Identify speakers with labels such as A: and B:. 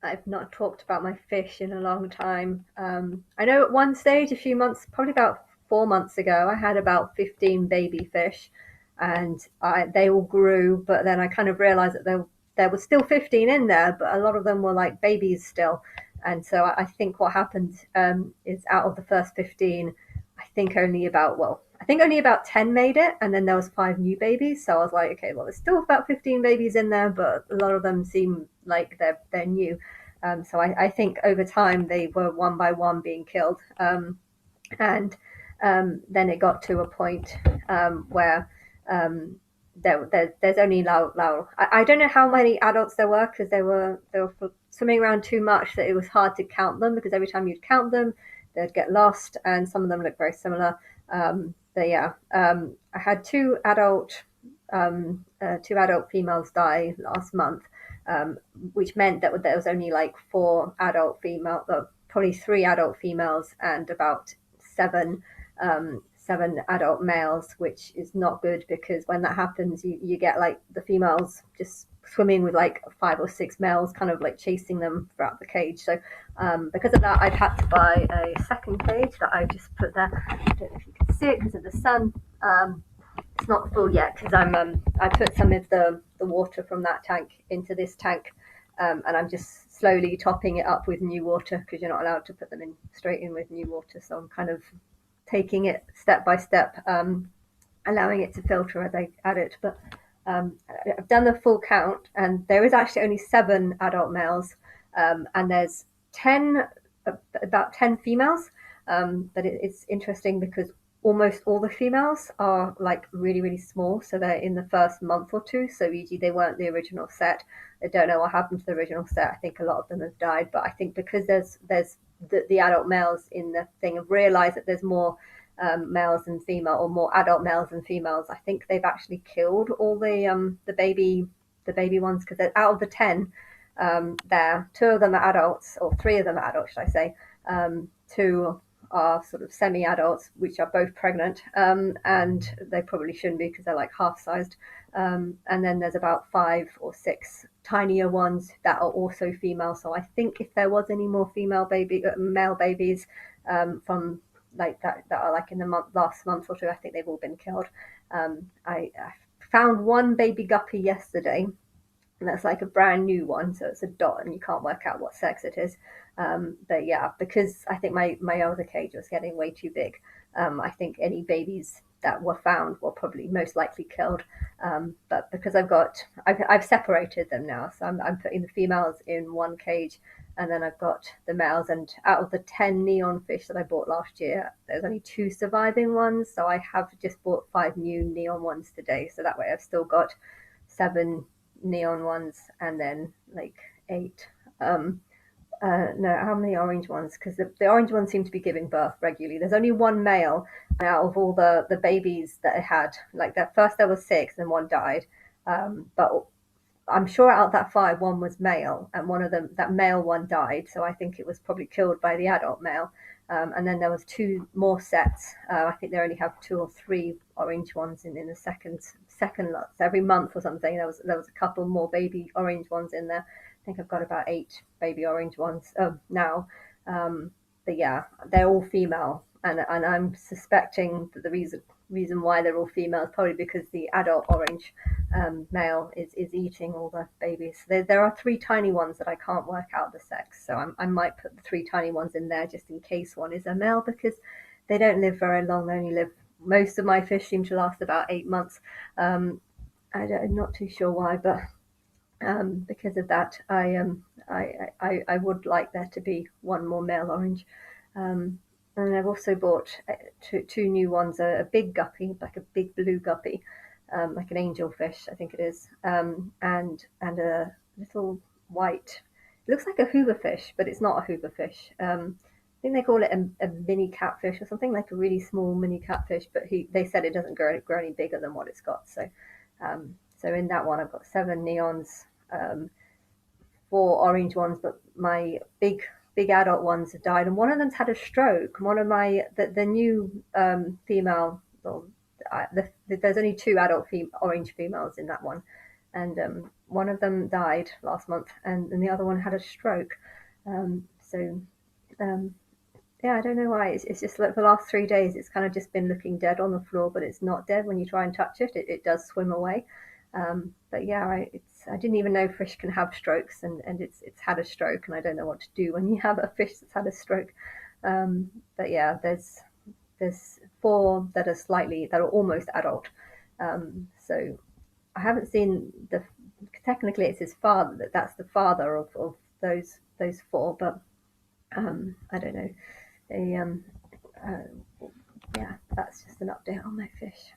A: I've not talked about my fish in a long time. I know at one stage, a few months, probably about 4 months ago, I had about 15 baby fish, and they all grew. But then I kind of realized that there was still 15 in there, but a lot of them were like babies still. And so I think what happened is out of the first 15, I think only about 10 made it, and then there was five new babies. So I was like, okay, well, there's still about 15 babies in there, but a lot of them seem like they're new. So I think over time they were one by one being killed. And then it got to a point where there's only Lau. I don't know how many adults there were because they were swimming around too much that it was hard to count them because every time you'd count them, they'd get lost, and some of them look very similar. But yeah, I had two adult females die last month, which meant that there was only like probably three adult females and about seven seven adult males, which is not good because when that happens, you get like the females just swimming with like five or six males, kind of like chasing them throughout the cage. So because of that, I've had to buy a second cage that I just put there. I don't know if you can see it because of the sun. It's not full yet because I put some of the water from that tank into this tank, and I'm just slowly topping it up with new water because you're not allowed to put them in straight in with new water. So I'm kind of taking it step by step, allowing it to filter as I add it. But I've done the full count, and there is actually only seven adult males, and there's about 10 females. But it's interesting because almost all the females are like really really small, so they're in the first month or two. So usually they weren't the original set. I don't know what happened to the original set. I think a lot of them have died, but I think because there's the adult males in the thing have realized that there's more males than female, or more adult males than females. I think they've actually killed all the baby ones because out of the 10, there two of them are adults, or three of them are adults, should I say? Two are sort of semi-adults, which are both pregnant, and they probably shouldn't be because they're like half-sized. And then there's about five or six tinier ones that are also female. So I think if there was any more male babies from like that are like in the last month or two, I think they've all been killed. I found one baby guppy yesterday, and that's like a brand new one, so it's a dot, and you can't work out what sex it is. But yeah, because I think my other cage was getting way too big. I think any babies that were found were probably most likely killed. But because I've separated them now, so I'm putting the females in one cage, and then I've got the males. And out of the 10 neon fish that I bought last year, there's only two surviving ones. So I have just bought five new neon ones today. So that way I've still got seven neon ones, and then like eight. No, how many orange ones? Because the orange ones seem to be giving birth regularly. There's only one male out of all the babies that I had. Like that first, there was six, and one died. But I'm sure out of that five, one was male, and one of them, that male one, died. So I think it was probably killed by the adult male. And then there was two more sets. I think they only have two or three orange ones in the second lot. So every month or something, there was a couple more baby orange ones in there. I think I've got about eight baby orange ones now. But yeah, they're all female, and I'm suspecting that the reason why they're all female is probably because the adult orange male is eating all the babies. There are three tiny ones that I can't work out the sex, so I might put the three tiny ones in there just in case one is a male, because they don't live very long. They only live, most of my fish seem to last about 8 months. I'm not too sure why, but because of that, I would like there to be one more male orange. And I've also bought two new ones: a big guppy, like a big blue guppy, like an angelfish, I think it is, and a little white. It looks like a hoover fish, but it's not a hoover fish. I think they call it a mini catfish or something, like a really small mini catfish. But they said it doesn't grow any bigger than what it's got. So in that one, I've got seven neons, four orange ones, but my big adult ones have died, and one of them's had a stroke. One of the new female, well, there's only two adult orange females in that one, and one of them died last month, and the other one had a stroke. So um, yeah, I don't know why. It's just like the last 3 days, it's kind of just been looking dead on the floor, but it's not dead. When you try and touch it, it does swim away. But yeah, I didn't even know fish can have strokes, and it's had a stroke, and I don't know what to do when you have a fish that's had a stroke. But yeah, there's four that are almost adult. So I haven't seen the technically it's his father, that's the father of those four, but I don't know. They, yeah, that's just an update on my fish.